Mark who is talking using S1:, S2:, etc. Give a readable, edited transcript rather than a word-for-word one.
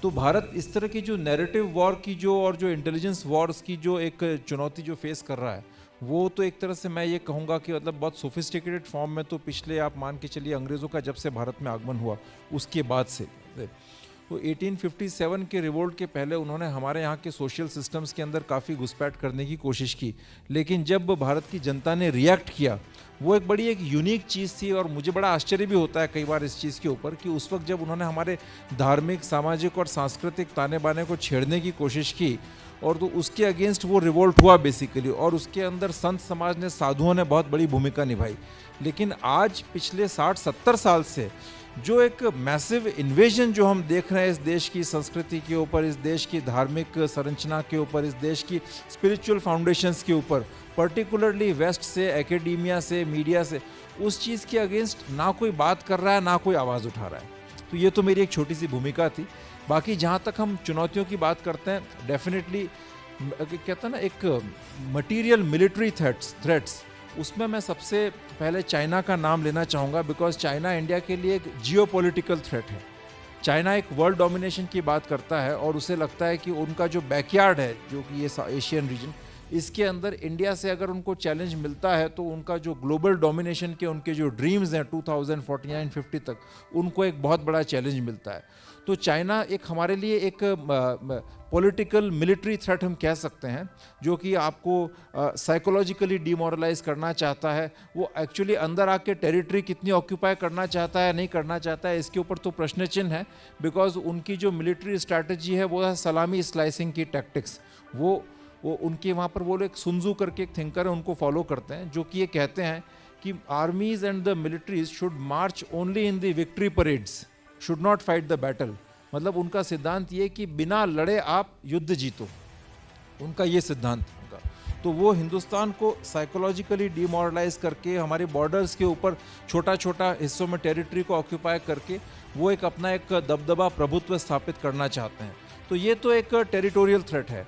S1: तो भारत इस तरह की जो नैरेटिव वॉर की जो और जो इंटेलिजेंस वॉर्स की जो एक चुनौती जो फेस कर रहा है, वो तो एक तरह से मैं ये कहूँगा कि मतलब बहुत सोफिस्टिकेटेड फॉर्म में तो पिछले आप मान के चलिए अंग्रेज़ों का जब से भारत में आगमन हुआ उसके बाद से। तो 1857 के रिवोल्ट के पहले उन्होंने हमारे यहाँ के सोशल सिस्टम्स के अंदर काफ़ी घुसपैठ करने की कोशिश की, लेकिन जब भारत की जनता ने रिएक्ट किया, वो एक बड़ी एक यूनिक चीज़ थी। और मुझे बड़ा आश्चर्य भी होता है कई बार इस चीज़ के ऊपर कि उस वक्त जब उन्होंने हमारे धार्मिक, सामाजिक और सांस्कृतिक ताने बाने को छेड़ने की कोशिश की, और तो उसके अगेंस्ट वो रिवोल्ट हुआ बेसिकली, और उसके अंदर संत समाज ने, साधुओं ने बहुत बड़ी भूमिका निभाई। लेकिन आज पिछले 60-70 साल से जो एक मैसिव इन्वेजन जो हम देख रहे हैं इस देश की संस्कृति के ऊपर, इस देश की धार्मिक संरचना के ऊपर, इस देश की स्पिरिचुअल फाउंडेशंस के ऊपर, पर्टिकुलरली वेस्ट से, एकेडेमिया से, मीडिया से, उस चीज़ के अगेंस्ट ना कोई बात कर रहा है, ना कोई आवाज़ उठा रहा है। तो ये तो मेरी एक छोटी सी भूमिका थी। बाकी जहाँ तक हम चुनौतियों की बात करते हैं, डेफिनेटली कहते हैं ना एक मटीरियल मिलिट्री थ्रेट्स, उसमें मैं सबसे पहले चाइना का नाम लेना चाहूँगा, बिकॉज चाइना इंडिया के लिए एक जियोपॉलिटिकल थ्रेट है। चाइना एक वर्ल्ड डोमिनेशन की बात करता है और उसे लगता है कि उनका जो बैकयार्ड है, जो कि ये एशियन रीजन, इसके अंदर इंडिया से अगर उनको चैलेंज मिलता है तो उनका जो ग्लोबल डोमिनेशन के उनके जो ड्रीम्स हैं 2049-50 तक, उनको एक बहुत बड़ा चैलेंज मिलता है। तो चाइना एक हमारे लिए एक पॉलिटिकल मिलिट्री थ्रेट हम कह सकते हैं, जो कि आपको साइकोलॉजिकली डिमोरलाइज करना चाहता है। वो एक्चुअली अंदर आके टेरिटरी कितनी ऑक्यूपाई करना चाहता है, नहीं करना चाहता है, इसके ऊपर तो प्रश्न चिन्ह है। बिकॉज उनकी जो मिलिट्री स्ट्रैटेजी है वो है सलामी स्लाइसिंग की टैक्टिक्स। वो उनके वहाँ पर वो लोग सुनजू करके एक थिंकर है, उनको फॉलो करते हैं, जो कि ये कहते हैं कि आर्मीज and the militaries should March only in the victory parades, should not fight the battle. मतलब उनका सिद्धांत ये कि बिना लड़े आप युद्ध जीतो, उनका ये सिद्धांत उनका। तो वो हिंदुस्तान को साइकोलॉजिकली डिमोरलाइज करके, हमारे बॉर्डर्स के ऊपर छोटा छोटा हिस्सों में टेरिटरी को ऑक्यूपाई करके, वो एक अपना एक दबदबा, प्रभुत्व स्थापित करना चाहते हैं। तो ये तो एक टेरिटोरियल थ्रेट है।